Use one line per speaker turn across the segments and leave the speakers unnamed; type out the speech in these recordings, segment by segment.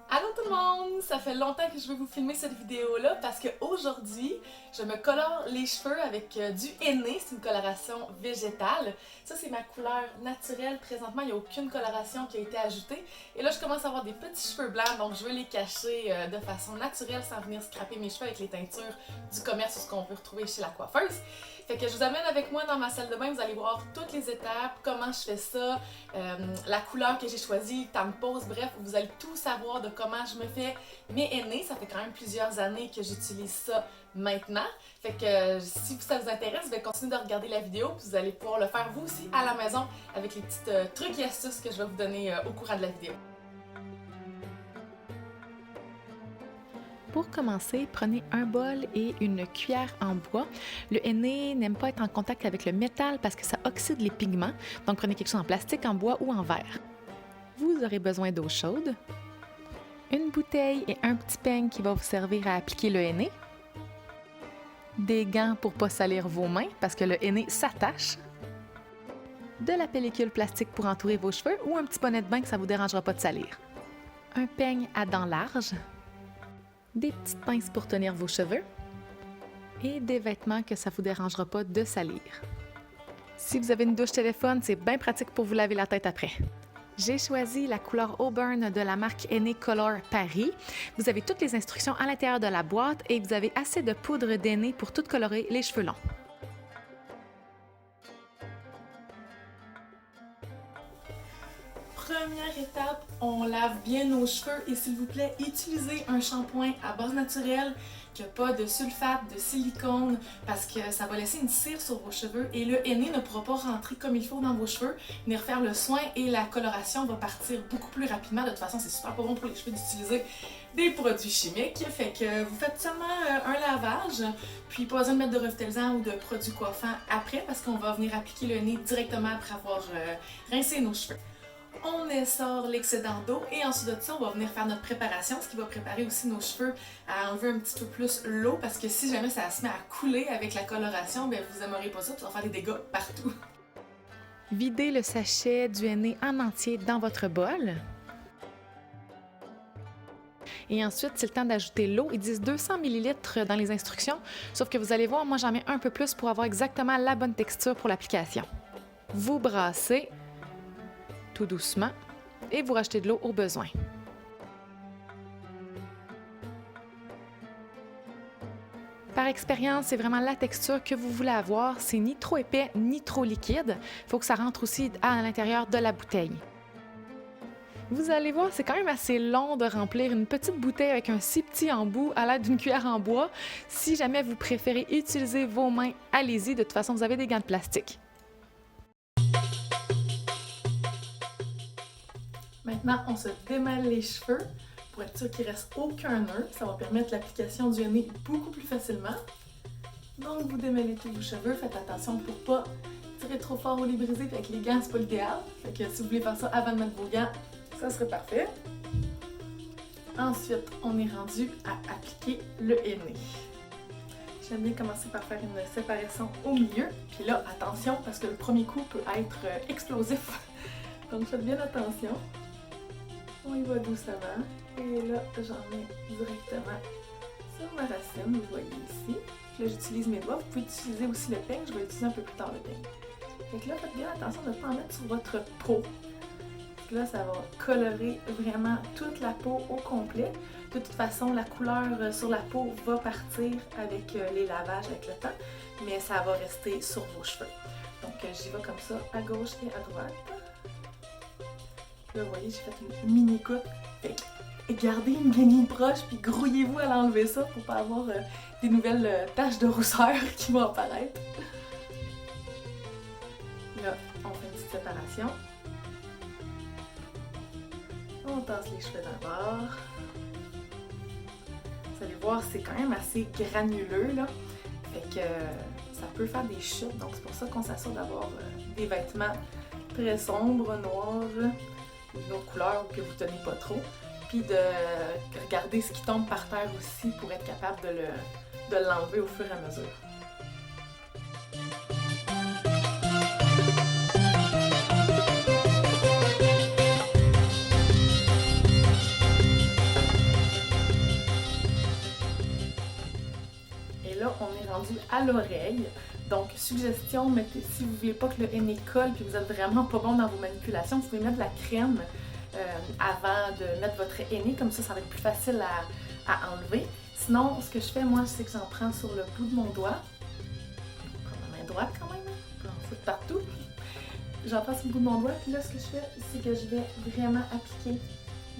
Allô tout le monde! Ça fait longtemps que je veux vous filmer cette vidéo-là parce qu'aujourd'hui, je me colore les cheveux avec du henné, c'est une coloration végétale. Ça, c'est ma couleur naturelle. Présentement, il n'y a aucune coloration qui a été ajoutée. Et là, je commence à avoir des petits cheveux blancs, donc je veux les cacher de façon naturelle sans venir scraper mes cheveux avec les teintures du commerce ou ce qu'on peut retrouver chez la coiffeuse. Fait que je vous amène avec moi dans ma salle de bain, vous allez voir toutes les étapes, comment je fais ça, la couleur que j'ai choisie, temps de pause, bref, vous allez tout savoir de comment je me fais mes henné. Ça fait quand même plusieurs années que j'utilise ça maintenant. Fait que si ça vous intéresse, je vais continuer de regarder la vidéo, puis vous allez pouvoir le faire vous aussi à la maison avec les petits trucs et astuces que je vais vous donner au courant de la vidéo.
Pour commencer, prenez un bol et une cuillère en bois. Le henné n'aime pas être en contact avec le métal parce que ça oxyde les pigments, donc prenez quelque chose en plastique, en bois ou en verre. Vous aurez besoin d'eau chaude, une bouteille et un petit peigne qui va vous servir à appliquer le henné, des gants pour ne pas salir vos mains parce que le henné s'attache, de la pellicule plastique pour entourer vos cheveux ou un petit bonnet de bain que ça ne vous dérangera pas de salir, un peigne à dents larges, des petites pinces pour tenir vos cheveux et des vêtements que ça ne vous dérangera pas de salir. Si vous avez une douche téléphone, c'est bien pratique pour vous laver la tête après. J'ai choisi la couleur Auburn de la marque Henné Color Paris. Vous avez toutes les instructions à l'intérieur de la boîte et vous avez assez de poudre d'henné pour tout colorer les cheveux longs.
Première étape, on lave bien nos cheveux et s'il vous plaît, utilisez un shampoing à base naturelle qui n'a pas de sulfate, de silicone parce que ça va laisser une cire sur vos cheveux et le henné ne pourra pas rentrer comme il faut dans vos cheveux, venir faire le soin et la coloration va partir beaucoup plus rapidement. De toute façon, c'est super pas bon pour les cheveux d'utiliser des produits chimiques. Fait que vous faites seulement un lavage, puis pas besoin de mettre de revitalisant ou de produits coiffants après parce qu'on va venir appliquer le henné directement après avoir rincé nos cheveux. On essore l'excédent d'eau et ensuite de ça, on va venir faire notre préparation, ce qui va préparer aussi nos cheveux à enlever un petit peu plus l'eau parce que si jamais ça se met à couler avec la coloration, bien vous n'aimerez pas ça, ça va faire des dégâts partout.
Videz le sachet du henné en entier dans votre bol. Et ensuite, c'est le temps d'ajouter l'eau. Ils disent 200 ml dans les instructions, sauf que vous allez voir, moi j'en mets un peu plus pour avoir exactement la bonne texture pour l'application. Vous brassez tout doucement et vous rajoutez de l'eau au besoin. Par expérience, c'est vraiment la texture que vous voulez avoir. C'est ni trop épais ni trop liquide. Il faut que ça rentre aussi à l'intérieur de la bouteille. Vous allez voir, c'est quand même assez long de remplir une petite bouteille avec un si petit embout à l'aide d'une cuillère en bois. Si jamais vous préférez utiliser vos mains, allez-y. De toute façon, vous avez des gants de plastique.
Maintenant, on se démêle les cheveux pour être sûr qu'il ne reste aucun nœud. Ça va permettre l'application du henné beaucoup plus facilement. Donc, vous démêlez tous vos cheveux. Faites attention pour ne pas tirer trop fort ou les briser. Avec les gants, c'est pas l'idéal. Fait que si vous voulez faire ça avant de mettre vos gants, ça serait parfait. Ensuite, on est rendu à appliquer le henné. J'aime bien commencer par faire une séparation au milieu. Puis là, attention, parce que le premier coup peut être explosif. Donc, faites bien attention. On y va doucement. Et là, j'en mets directement sur ma racine, vous voyez ici. Là, j'utilise mes doigts. Vous pouvez utiliser aussi le peigne. Je vais l'utiliser un peu plus tard, le peigne. Fait que là, faites bien attention de ne pas en mettre sur votre peau. Là, ça va colorer vraiment toute la peau au complet. De toute façon, la couleur sur la peau va partir avec les lavages, avec le temps, mais ça va rester sur vos cheveux. Donc, j'y vais comme ça, à gauche et à droite. Là, vous voyez, j'ai fait une mini coupe. Gardez une ligne proche, puis grouillez-vous à l'enlever ça pour pas avoir des nouvelles taches de rousseur qui vont apparaître. Là, on fait une petite séparation. On tasse les cheveux d'abord. Vous allez voir, c'est quand même assez granuleux, là. Fait que ça peut faire des chutes, donc c'est pour ça qu'on s'assure d'avoir des vêtements très sombres, noirs, une autre couleur que vous ne tenez pas trop. Puis de regarder ce qui tombe par terre aussi pour être capable de l'enlever au fur et à mesure. à l'oreille. Donc, suggestion, mettez, si vous voulez pas que le henné colle et que vous êtes vraiment pas bon dans vos manipulations, vous pouvez mettre de la crème avant de mettre votre henné, comme ça va être plus facile à enlever. Sinon, ce que je fais, moi, c'est que j'en prends sur le bout de mon doigt. Je prends ma main droite quand même, j'en fous partout. J'en prends sur le bout de mon doigt, puis là, ce que je fais, c'est que je vais vraiment appliquer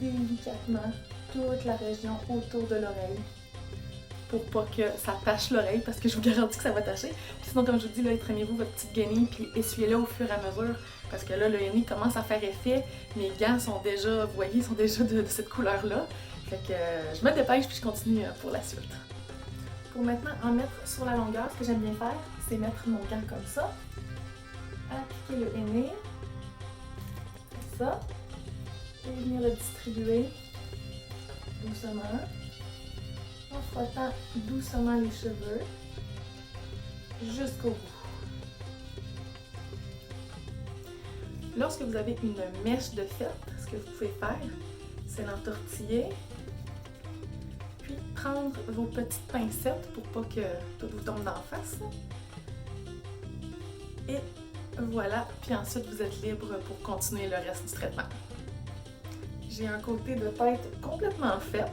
délicatement toute la région autour de l'oreille pour pas que ça tache l'oreille, parce que je vous garantis que ça va tacher. Puis sinon, comme je vous dis, là, étremez-vous votre petite guenille, puis essuyez-la au fur et à mesure, parce que là, le henné commence à faire effet. Mes gants sont déjà, vous voyez, sont déjà de cette couleur-là. Fait que je me dépêche, puis je continue pour la suite. Pour maintenant en mettre sur la longueur, ce que j'aime bien faire, c'est mettre mon gant comme ça, appliquer le henné, comme ça, et venir le distribuer doucement, en frottant doucement les cheveux jusqu'au bout. Lorsque vous avez une mèche de fête, ce que vous pouvez faire, c'est l'entortiller, puis prendre vos petites pincettes pour pas que tout vous tombe d'en face. Et voilà, puis ensuite vous êtes libre pour continuer le reste du traitement. J'ai un côté de tête complètement fait.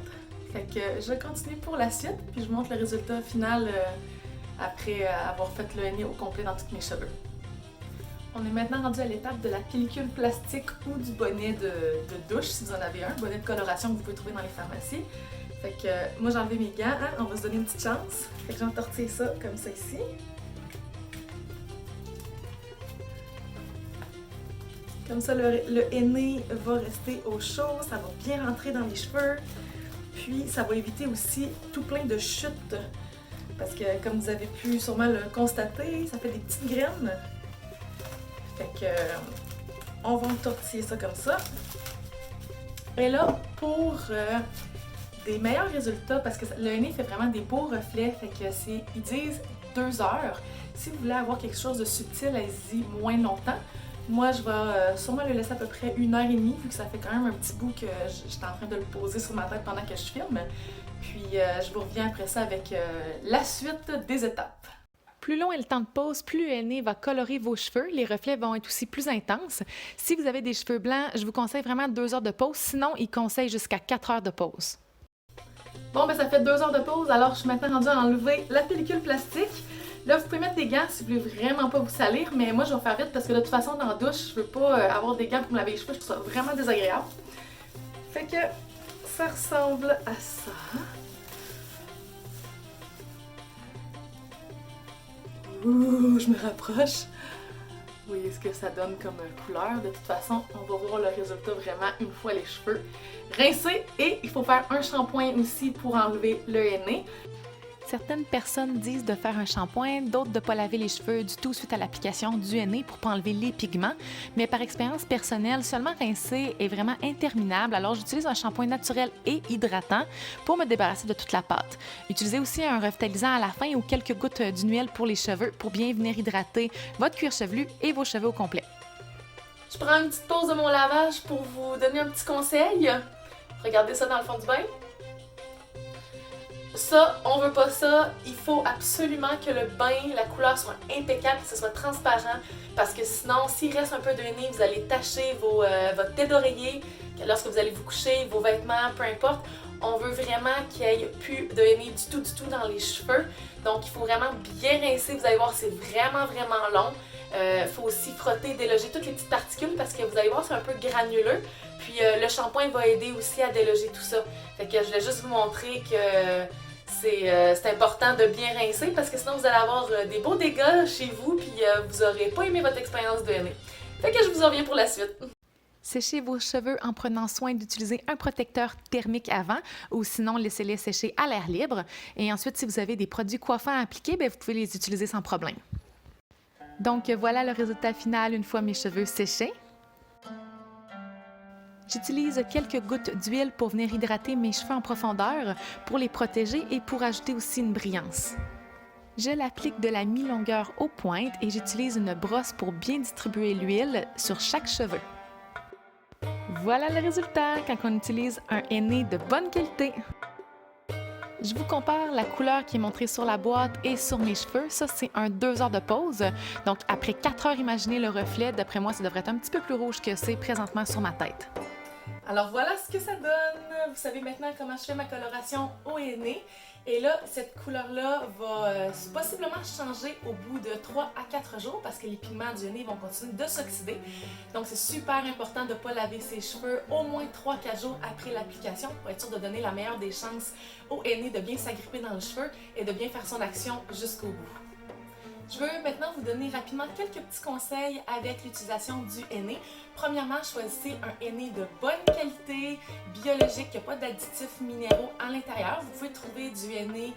Fait que je continue pour la suite, puis je vous montre le résultat final après avoir fait le henné au complet dans tous mes cheveux. On est maintenant rendu à l'étape de la pellicule plastique ou du bonnet de douche, si vous en avez un, bonnet de coloration que vous pouvez trouver dans les pharmacies. Fait que moi j'ai enlevé mes gants, hein, on va se donner une petite chance. Fait que j'ai entortillé ça comme ça ici. Comme ça, le henné va rester au chaud, ça va bien rentrer dans les cheveux. Puis, ça va éviter aussi tout plein de chutes. Parce que, comme vous avez pu sûrement le constater, ça fait des petites graines. Fait que, on va entortiller ça comme ça. Et là, pour des meilleurs résultats, parce que le henné fait vraiment des beaux reflets, fait que ils disent 2 heures. Si vous voulez avoir quelque chose de subtil, allez-y moins longtemps. Moi, je vais sûrement le laisser à peu près 1h30, vu que ça fait quand même un petit bout que j'étais en train de le poser sur ma tête pendant que je filme. Puis, je vous reviens après ça avec la suite des étapes.
Plus long est le temps de pause, plus le henné va colorer vos cheveux. Les reflets vont être aussi plus intenses. Si vous avez des cheveux blancs, je vous conseille vraiment 2 heures de pause. Sinon, il conseille jusqu'à 4 heures de pause.
Bon, ben ça fait 2 heures de pause, alors je suis maintenant rendue à enlever la pellicule plastique. Là, vous pouvez mettre des gants si vous voulez vraiment pas vous salir, mais moi, je vais faire vite parce que de toute façon, dans la douche, je veux pas avoir des gants pour me laver les cheveux, je trouve ça vraiment désagréable. Fait que ça ressemble à ça. Ouh, je me rapproche. Vous voyez ce que ça donne comme couleur. De toute façon, on va voir le résultat vraiment une fois les cheveux rincés. Et il faut faire un shampoing aussi pour enlever le henné.
Certaines personnes disent de faire un shampoing, d'autres de ne pas laver les cheveux du tout suite à l'application du henné pour ne pas enlever les pigments. Mais par expérience personnelle, seulement rincer est vraiment interminable. Alors j'utilise un shampoing naturel et hydratant pour me débarrasser de toute la pâte. Utilisez aussi un revitalisant à la fin ou quelques gouttes d'huile pour les cheveux pour bien venir hydrater votre cuir chevelu et vos cheveux au complet.
Je prends une petite pause de mon lavage pour vous donner un petit conseil. Regardez ça dans le fond du bain. Ça, on veut pas ça. Il faut absolument que le bain, la couleur soit impeccable, que ce soit transparent, parce que sinon, s'il reste un peu de henné, vous allez tacher votre tête d'oreiller lorsque vous allez vous coucher, vos vêtements, peu importe. On veut vraiment qu'il n'y ait plus de henné du tout dans les cheveux. Donc, il faut vraiment bien rincer. Vous allez voir, c'est vraiment long. Il faut aussi frotter, déloger toutes les petites particules parce que vous allez voir, c'est un peu granuleux. Puis le shampoing va aider aussi à déloger tout ça. Fait que je voulais juste vous montrer que c'est important de bien rincer parce que sinon vous allez avoir des beaux dégâts chez vous puis vous n'aurez pas aimé votre expérience de henné. Fait que je vous en reviens pour la suite.
Séchez vos cheveux en prenant soin d'utiliser un protecteur thermique avant ou sinon laissez-les sécher à l'air libre. Et ensuite, si vous avez des produits coiffants à appliquer, bien, vous pouvez les utiliser sans problème. Donc voilà le résultat final une fois mes cheveux séchés. J'utilise quelques gouttes d'huile pour venir hydrater mes cheveux en profondeur, pour les protéger et pour ajouter aussi une brillance. Je l'applique de la mi-longueur aux pointes et j'utilise une brosse pour bien distribuer l'huile sur chaque cheveu. Voilà le résultat quand on utilise un henné de bonne qualité. Je vous compare la couleur qui est montrée sur la boîte et sur mes cheveux. Ça, c'est un 2 heures de pause. Donc, après 4 heures, imaginez le reflet. D'après moi, ça devrait être un petit peu plus rouge que c'est présentement sur ma tête.
Alors voilà ce que ça donne. Vous savez maintenant comment je fais ma coloration au henné. Et là, cette couleur-là va possiblement changer au bout de 3 à 4 jours parce que les pigments du henné vont continuer de s'oxyder. Donc c'est super important de ne pas laver ses cheveux au moins 3-4 jours après l'application pour être sûr de donner la meilleure des chances au henné de bien s'agripper dans le cheveu et de bien faire son action jusqu'au bout. Je veux maintenant vous donner rapidement quelques petits conseils avec l'utilisation du henné. Premièrement, choisissez un henné de bonne qualité, biologique, qui n'a pas d'additifs minéraux à l'intérieur. Vous pouvez trouver du henné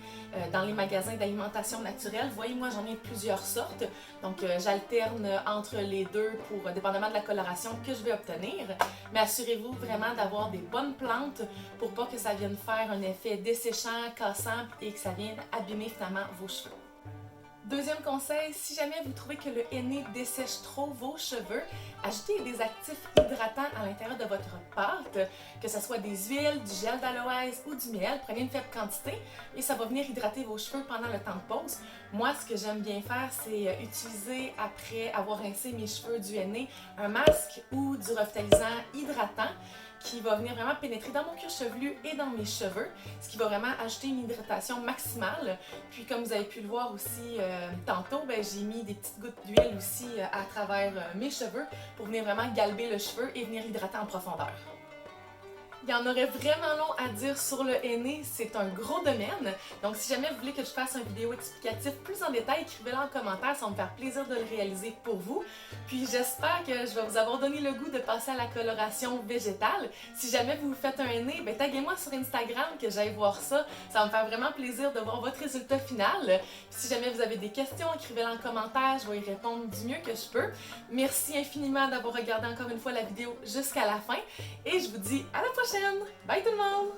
dans les magasins d'alimentation naturelle. Vous voyez, moi j'en ai plusieurs sortes, donc j'alterne entre les deux pour dépendamment de la coloration que je vais obtenir. Mais assurez-vous vraiment d'avoir des bonnes plantes pour pas que ça vienne faire un effet desséchant, cassant et que ça vienne abîmer finalement vos cheveux. Deuxième conseil, si jamais vous trouvez que le henné dessèche trop vos cheveux, ajoutez des actifs hydratants à l'intérieur de votre pâte, que ce soit des huiles, du gel d'aloès ou du miel. Prenez une faible quantité et ça va venir hydrater vos cheveux pendant le temps de pause. Moi, ce que j'aime bien faire, c'est utiliser, après avoir rincé mes cheveux du henné, un masque ou du revitalisant hydratant qui va venir vraiment pénétrer dans mon cuir chevelu et dans mes cheveux, ce qui va vraiment ajouter une hydratation maximale. Puis comme vous avez pu le voir aussi tantôt, j'ai mis des petites gouttes d'huile aussi à travers mes cheveux pour venir vraiment galber le cheveu et venir hydrater en profondeur. Il y en aurait vraiment long à dire sur le henné, c'est un gros domaine. Donc si jamais vous voulez que je fasse une vidéo explicative plus en détail, écrivez-le en commentaire, ça va me faire plaisir de le réaliser pour vous. Puis j'espère que je vais vous avoir donné le goût de passer à la coloration végétale. Si jamais vous faites un henné, taguez-moi sur Instagram que j'aille voir ça. Ça va me faire vraiment plaisir de voir votre résultat final. Puis si jamais vous avez des questions, écrivez-les en commentaire, je vais y répondre du mieux que je peux. Merci infiniment d'avoir regardé encore une fois la vidéo jusqu'à la fin et je vous dis à la prochaine! Bye tout le monde!